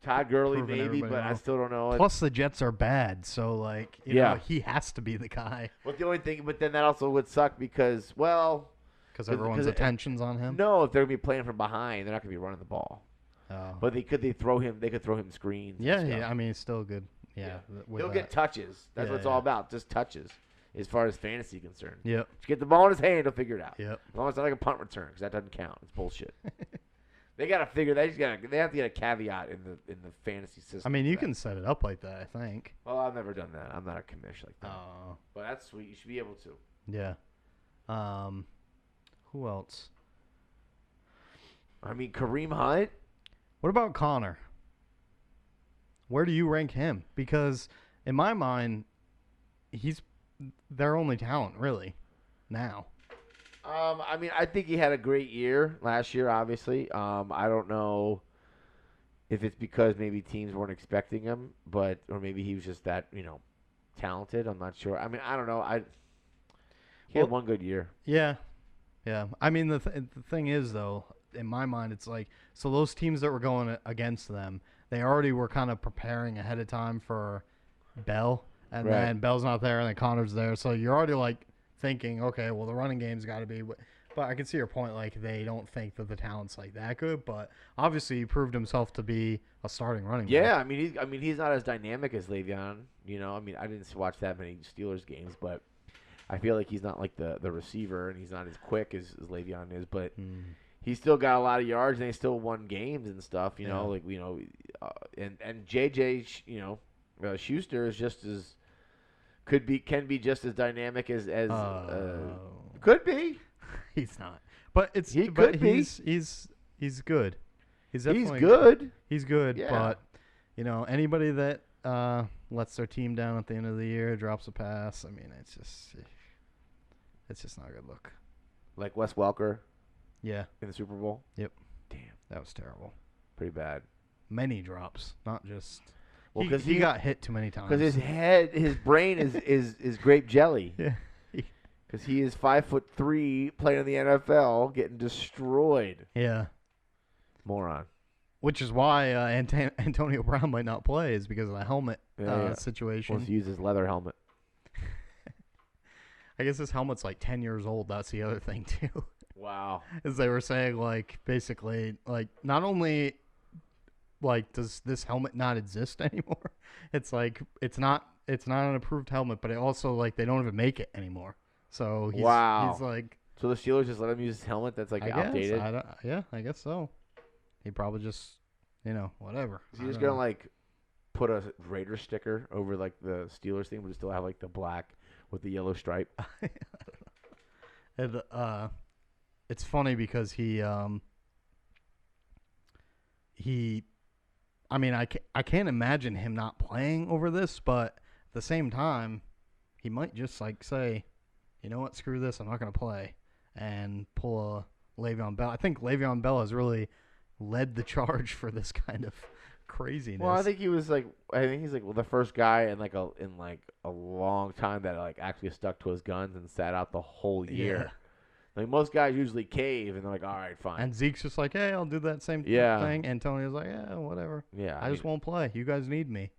Todd Gurley proving maybe, everybody but I wrong. still don't know. Plus the Jets are bad, so like you know he has to be the guy. But the only thing, but then that also would suck because because everyone's attention's on him. No, if they're gonna be playing from behind, they're not gonna be running the ball. Oh. But they could throw him screens. Yeah. I mean, it's still good. Yeah. He'll get touches. That's what it's all about. Just touches, as far as fantasy concerned. Yep. Just get the ball in his hand, he'll figure it out. Yep. As long as it's not like a punt return, because that doesn't count. It's bullshit. They gotta figure. They have to get a caveat in the fantasy system. I mean, you can set it up like that. I think. Well, I've never done that. I'm not a commish like that. Oh. But that's sweet. You should be able to. Yeah. Who else? I mean, Kareem Hunt. What about Connor? Where do you rank him? Because in my mind, he's their only talent, really, now. I mean, I think he had a great year last year, obviously. I don't know if it's because maybe teams weren't expecting him, or maybe he was just that, talented. I'm not sure. I mean, I don't know. He had one good year. Yeah. Yeah. I mean, the thing is, though, in my mind, it's like, so those teams that were going against them, they already were kind of preparing ahead of time for Bell, and then Bell's not there, and then Connor's there. So you're already, like, thinking, okay, well, the running game's got to be. But I can see your point. Like, they don't think that the talent's like that good. But obviously, he proved himself to be a starting running back. Yeah, I mean, he's not as dynamic as Le'Veon. I mean, I didn't watch that many Steelers games, but I feel like he's not like the receiver, and he's not as quick as Le'Veon is. But he's still got a lot of yards, and they still won games and stuff. And JJ, Schuster is just as can be just as dynamic as could be. He's not, but he's good. He's definitely good. He's good, yeah. But anybody that lets their team down at the end of the year, drops a pass. I mean, it's just not a good look. Like Wes Welker. Yeah. In the Super Bowl. Yep. Damn, that was terrible. Pretty bad. Many drops, not just. Well, because he got hit too many times. Because his brain is grape jelly. Yeah. Because he is 5'3", playing in the NFL, getting destroyed. Yeah. Moron. Which is why Antonio Brown might not play, is because of the helmet situation. Wants to use his leather helmet. I guess his helmet's like 10 years old. That's the other thing too. Wow. As they were saying, like, basically, like, not only like does this helmet not exist anymore, it's like it's not an approved helmet, but it also, like, they don't even make it anymore. So he's like, so the Steelers just let him use his helmet that's like outdated. I guess so. He probably just whatever. Is he just gonna like put a Raider sticker over like the Steelers thing, but still have like the black with the yellow stripe? I don't know. And it's funny because he I mean, I can't imagine him not playing over this, but at the same time, he might just like say, you know what, screw this, I'm not going to play, and pull a Le'Veon Bell. I think Le'Veon Bell has really led the charge for this kind of craziness. Well, I think he's like the first guy in a long time that like actually stuck to his guns and sat out the whole year. Yeah. Like most guys usually cave and they're like, all right, fine. And Zeke's just like, hey, I'll do that same thing. Antonio's like, yeah, whatever. Yeah, I just won't play. You guys need me.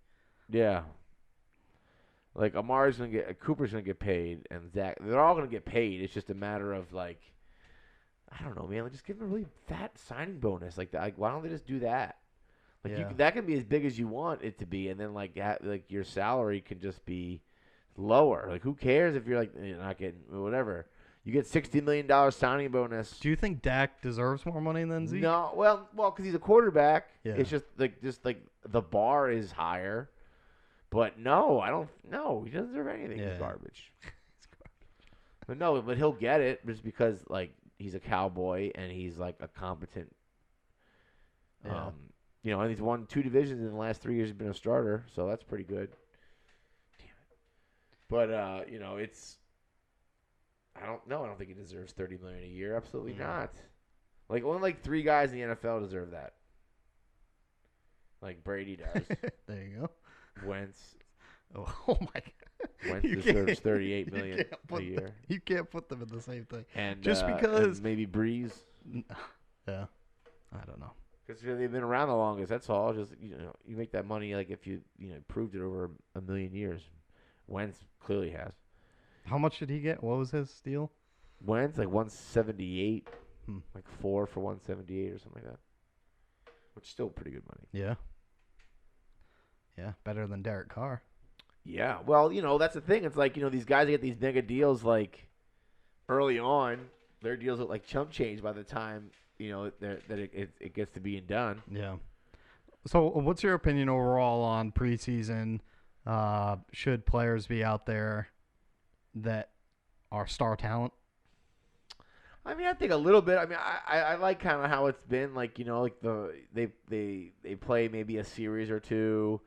Yeah. Like Cooper's gonna get paid, and Zach, they're all gonna get paid. It's just a matter of like, I don't know, man. Like, just give them a really fat signing bonus. Like why don't they just do that? Like that can be as big as you want it to be, and then like your salary can just be lower. Like who cares if you're like you're not getting whatever. You get $60 million signing bonus. Do you think Dak deserves more money than Zeke? No, well, because he's a quarterback. Yeah. It's just like the bar is higher. But no, I don't. No, he doesn't deserve anything. Yeah. He's garbage. But he'll get it just because like he's a Cowboy and he's like a competent. Yeah. And he's won 2 divisions in the last 3 years. He's been a starter, so that's pretty good. Damn it. But it's. I don't know. I don't think he deserves $30 million a year. Absolutely not. Like only 3 guys in the NFL deserve that. like Brady does. There you go. Wentz Oh my God. Wentz deserves $38 million a year. You can't put them in the same thing. And just because and maybe Breeze. Yeah. I don't know. Because they've been around the longest. That's all. Just you make that money like if you proved it over a million years. Wentz clearly has. How much did he get? What was his deal? Wentz like 178, Hmm. like 4 for 178 or something like that. Which is still pretty good money. Yeah. Yeah, better than Derek Carr. Yeah, well, that's the thing. It's like these guys get these mega deals like early on. Their deals look like chump change by the time it gets to being done. Yeah. So, what's your opinion overall on preseason? Should players be out there that are star talent? I mean, I think a little bit. I mean, I like kind of how it's been. Like they play maybe a series or two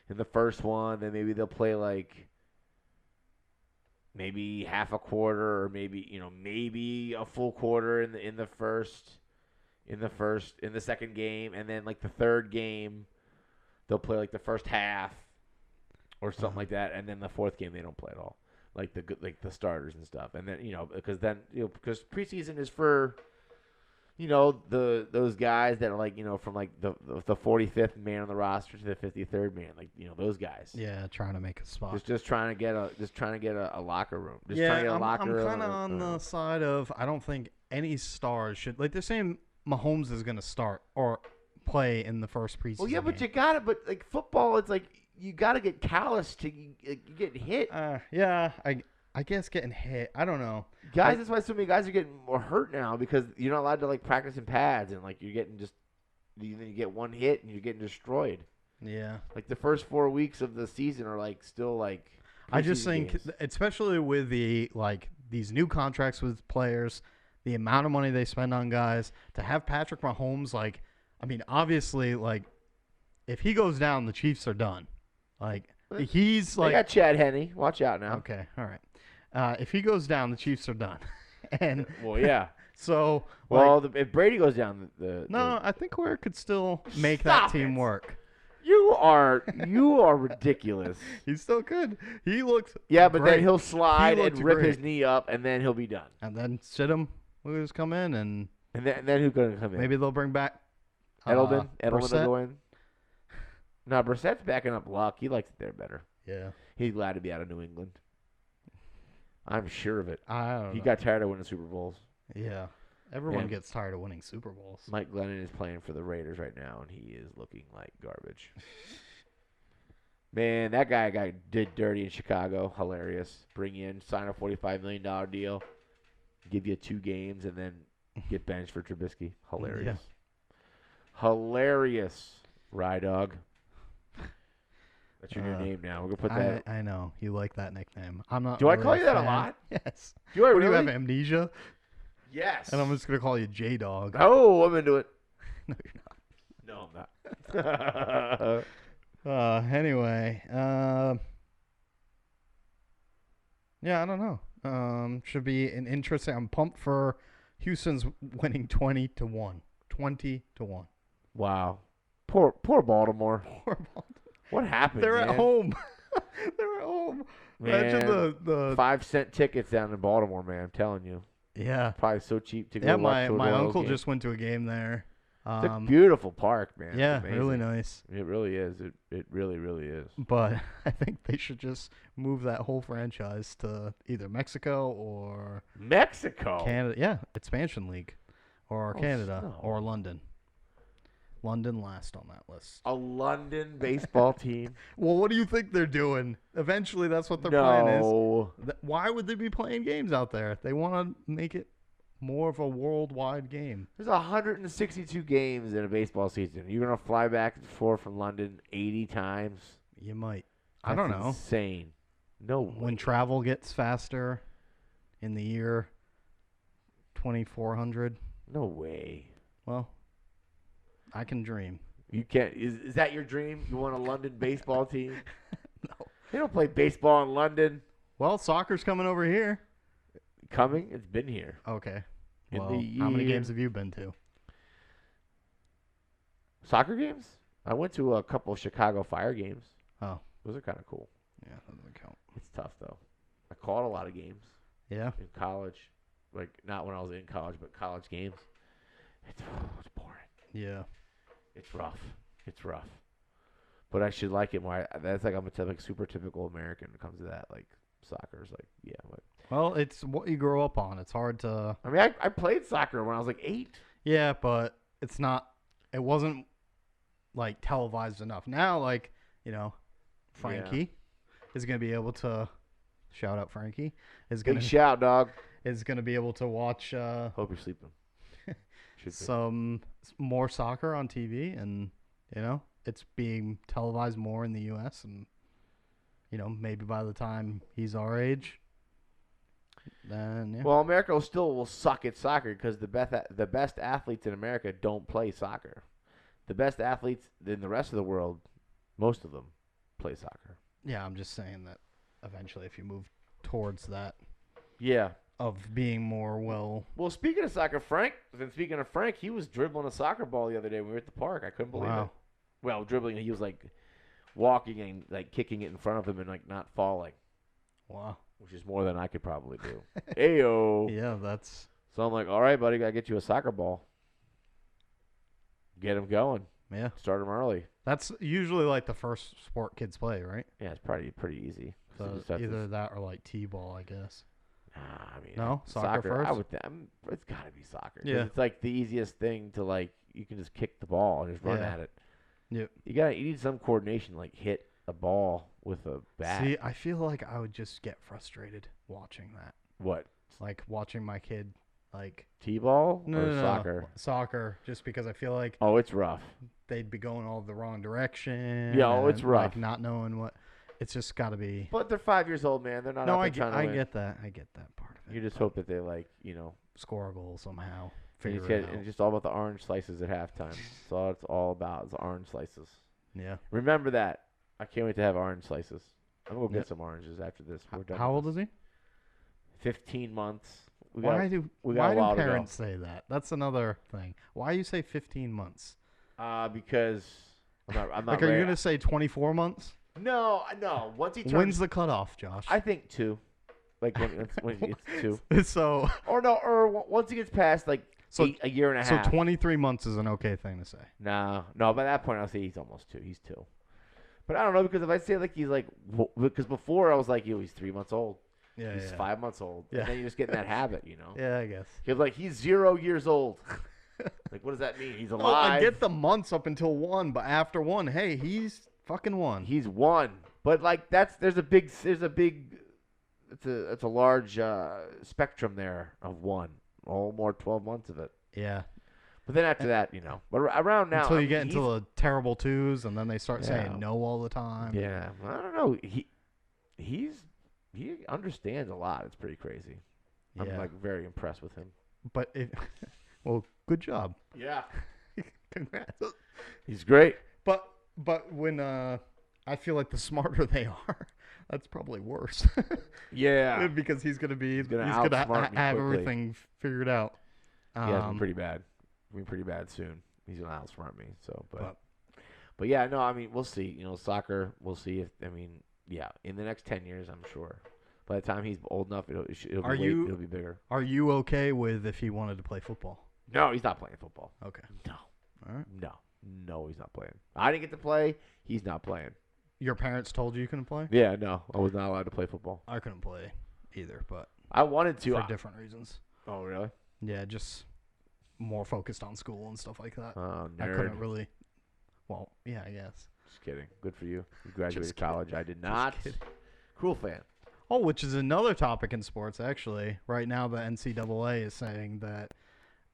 in the first one, then maybe they'll play like maybe half a quarter or maybe a full quarter in the second game, and then like the third game they'll play like the first half or something like that, and then the fourth game they don't play at all, like the starters and stuff, and then because preseason is for those guys that are like from like the 45th man on the roster to the 53rd man, like those guys. Yeah, trying to make a spot. Just trying to get a locker room. Just yeah, trying to get a I'm locker room. kind of on the side of I don't think any stars should, like they're saying Mahomes is going to start or play in the first preseason. Well, yeah, but game. you got it. But like football, it's like you got to get callous to you get hit. Yeah, I guess getting hit. I don't know. Guys, that's why so many guys are getting more hurt now because you're not allowed to like practice in pads and like you're getting you get one hit and you're getting destroyed. Yeah. Like the first 4 weeks of the season are like still like. I just think, games. especially with these new contracts with players, the amount of money they spend on guys, to have Patrick Mahomes, like, I mean, obviously, like, if he goes down, the Chiefs are done. Like, he's like. They got Chad Henne. Watch out now. Okay, all right. If he goes down, the Chiefs are done. And well, yeah. So, if Brady goes down, I think Ware could still make Stop that team it. work. You are ridiculous. He still could. He looks. Yeah, but great. then he'll slide and rip great. his knee up, and then he'll be done. And then Stidham will just come in, and then who's gonna come in? maybe they'll bring back Edelman. Edelman Brissett. will go in. No, Brissett's backing up Luck. He likes it there better. Yeah. He's glad to be out of New England. I'm sure of it. I don't know. He got tired of winning Super Bowls. Yeah. Everyone Yeah. gets tired of winning Super Bowls. Mike Glennon is playing for the Raiders right now, and he is looking like garbage. Man, that guy did dirty in Chicago. Hilarious. Bring you in, sign a $45 million deal, give you 2 games, and then get benched for Trubisky. Hilarious. Yeah. Hilarious. Rye Dog. That's your new name now. We're gonna put that. I know you like that nickname. I'm not. Do I really call you that fan. a lot? Yes. Do I What, really? do you have amnesia? Yes. And I'm just gonna call you J Dog. Oh, I'm into it. No, you're not. No, I'm not. Anyway. Yeah, I don't know. Should be an interesting. I'm pumped for Houston's winning 20-1. 20-1. Wow. Poor Baltimore. Poor Baltimore. What happened? They're man? at home. They're at home. Imagine Man, the 5-cent tickets down in Baltimore, man. I'm telling you. Yeah. Probably so cheap to go. Yeah, to my Royals uncle game. just went to a game there. It's a beautiful park, man. Yeah, It's amazing. really nice. It really is. It really, really is. But I think they should just move that whole franchise to either Mexico or Mexico. Canada. Yeah, expansion league, or Oh, Canada no. or London. London last on that list. A London baseball team. Well, what do you think they're doing? Eventually, that's what their plan is. No. Why would they be playing games out there? They want to make it more of a worldwide game. There's 162 games in a baseball season. You're gonna fly back and forth from London 80 times. You might. I don't know. Insane. No. When way. travel gets faster in the year 2400, No way. well, I can dream. You can't. Is that your dream? You want a London baseball team? No. They don't play baseball in London. Well, soccer's coming over here. Coming? It's been here. Okay. In Well, the how many year- games have you been to? Soccer games? I went to a couple of Chicago Fire games. Oh. Those are kind of cool. Yeah, that doesn't count. It's tough, though. I called a lot of games. Yeah. In college. Like, not when I was in college, but college games. It's boring. Yeah. It's rough. It's rough. But I should like it more. That's like I'm a super typical American when it comes to that. Like, soccer is like, yeah. Like, well, it's what you grow up on. It's hard to... I mean, I played soccer when I was like 8. Yeah, but it's not... It wasn't, like, televised enough. Now, like, Frankie is going to be able to... Shout out Frankie. Big shout, dog. Is going to be able to watch... Hope you're sleeping. some more soccer on TV, and, it's being televised more in the U.S., and, maybe by the time he's our age, then, yeah. Well, America will suck at soccer because the best athletes in America don't play soccer. The best athletes in the rest of the world, most of them, play soccer. Yeah, I'm just saying that eventually if you move towards that. Yeah. Of being more well. Well, speaking of soccer, Frank, he was dribbling a soccer ball the other day when we were at the park. I couldn't believe it. Well, dribbling, he was like walking and like kicking it in front of him and like not falling. Wow. Which is more than I could probably do. Ayo. Yeah, that's. So I'm like, all right, buddy, gotta get you a soccer ball. Get him going. Yeah. Start him early. That's usually like the first sport kids play, right? Yeah, it's probably pretty easy. So either that or like t-ball, I guess. I mean, no, soccer first. I would it's got to be soccer. Yeah, it's like the easiest thing to like. You can just kick the ball and just run at it. Yep. You need some coordination, like hit a ball with a bat. See, I feel like I would just get frustrated watching that. What? Like watching my kid, like t-ball or soccer. No, soccer, just because I feel like it's rough. They'd be going all the wrong direction. Yeah, it's rough. Like not knowing what. It's just got to be. But they're 5 years old, man. They're not. No, I get that. I get that part of it. You just hope that they score a goal somehow. And just all about the orange slices at halftime. That's all it's all about is orange slices. Yeah. Remember that. I can't wait to have orange slices. I'm gonna go get some oranges after this. We're done. How old is he? 15 months. Why do parents say that? That's another thing. Why you say 15 months? Because I'm not. Like, are you gonna say 24 months? No. Once he turns. When's the cutoff, Josh? I think 2. Like when he gets 2. So. Or once he gets past like a year and a half. So 23 months is an okay thing to say. No. By that point, I'll say he's almost 2. He's 2. But I don't know because if I say like he's like because before I was like he's 3 months old. Yeah. He's 5 months old. Yeah. And then you just get in that habit, Yeah, I guess. He's 0 years old. Like, what does that mean? He's alive. I get the months up until 1, but after 1, hey, he's fucking 1. He's 1. But like it's a large spectrum there of 1. More 12 months of it. Yeah. But then after that, but around now until you get into the terrible 2s and then they start saying no all the time. Yeah. I don't know. He understands a lot. It's pretty crazy. Yeah. I'm like very impressed with him. But well, good job. Yeah. Congrats. He's great. But when I feel like the smarter they are, that's probably worse. Yeah. Because he's gonna have everything figured out. Yeah, it's been pretty bad. It'll be pretty bad soon. He's gonna outsmart me. So, but yeah, no. I mean, we'll see. Soccer. We'll see if in the next 10 years, I'm sure. By the time he's old enough, it'll be bigger. Are you okay with if he wanted to play football? No, he's not playing football. Okay. No. All right. No, he's not playing. I didn't get to play. He's not playing. Your parents told you couldn't play? Yeah, no. I was not allowed to play football. I couldn't play either, but I wanted to. For different reasons. Oh, really? Yeah, just more focused on school and stuff like that. Oh, nerd. I couldn't really. Well, yeah, I guess. Just kidding. Good for you. You graduated college. I did not. Cruel fan. Oh, which is another topic in sports, actually. Right now, the NCAA is saying that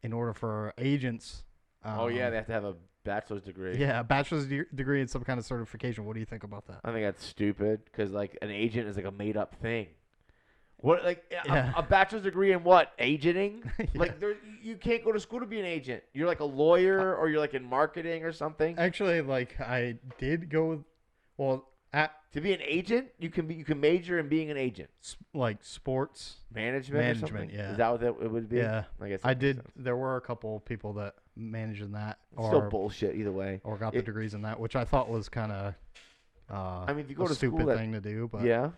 in order for agents... they have to have a bachelor's degree. Yeah, a bachelor's degree and some kind of certification. What do you think about that? I think that's stupid because, like, an agent is, like, a made-up thing. What, like, a bachelor's degree in what? Agenting? Yeah. Like, you can't go to school to be an agent. You're, like, a lawyer or you're, like, in marketing or something. Actually, like, I did go... Well, To be an agent, you can major in being an agent. Like sports Management or something? yeah. Is that what it would be? Yeah. I guess I did. There were a couple people that managed in that. It's still bullshit either way. Or got the degrees in that, which I thought was kind of I mean, if you go a to stupid school, thing to do. But yeah.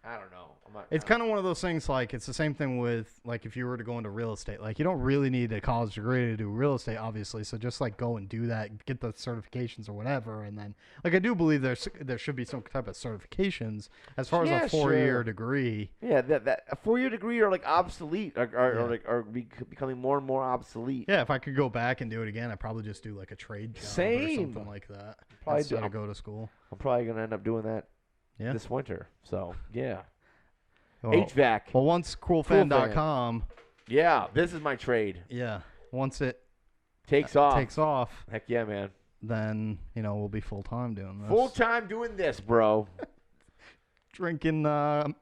I don't know. It's kind of one of those things, like, it's the same thing with, like, if you were to go into real estate. Like, you don't really need a college degree to do real estate, obviously. So just, like, go and do that, get the certifications or whatever. And then, like, I do believe there should be some type of certifications as far as a 4-year degree. Yeah, that a 4-year degree are, like, obsolete, or becoming more and more obsolete. Yeah, if I could go back and do it again, I'd probably just do, like, a trade job or something like that. Probably instead of go to school. I'm probably going to end up doing that this winter. So, yeah. Well, HVAC. Well, once cruelfan.com. Yeah, this is my trade. Yeah. Once it takes off. Heck yeah, man. Then, we'll be full-time doing this. Full-time doing this, bro. Drinking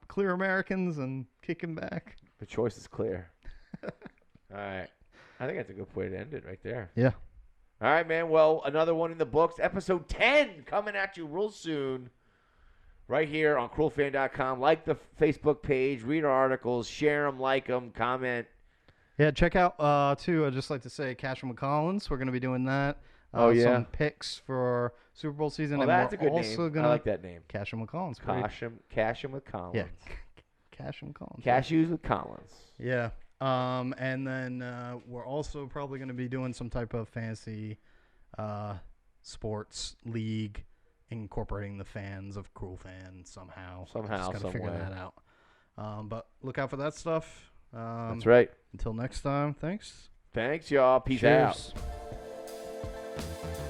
Clear Americans and kicking back. The choice is clear. All right. I think that's a good way to end it right there. Yeah. All right, man. Well, another one in the books. Episode 10 coming at you real soon. Right here on cruelfan.com. Like the Facebook page. Read our articles. Share them. Like them. Comment. Yeah, check out, too, I'd just like to say Cashel McCollins. We're going to be doing that. Some picks for Super Bowl season. Oh, that's a good name. I like that name. Cashel McCollins. Cashel McCollins. Yeah. Cashel McCollins. Cashews with Collins. Yeah. And then we're also probably going to be doing some type of fantasy sports league, incorporating the fans of Cruel Fan somehow. Just got to figure that out. But look out for that stuff. That's right. Until next time, thanks. Thanks, y'all. Peace Cheers. out.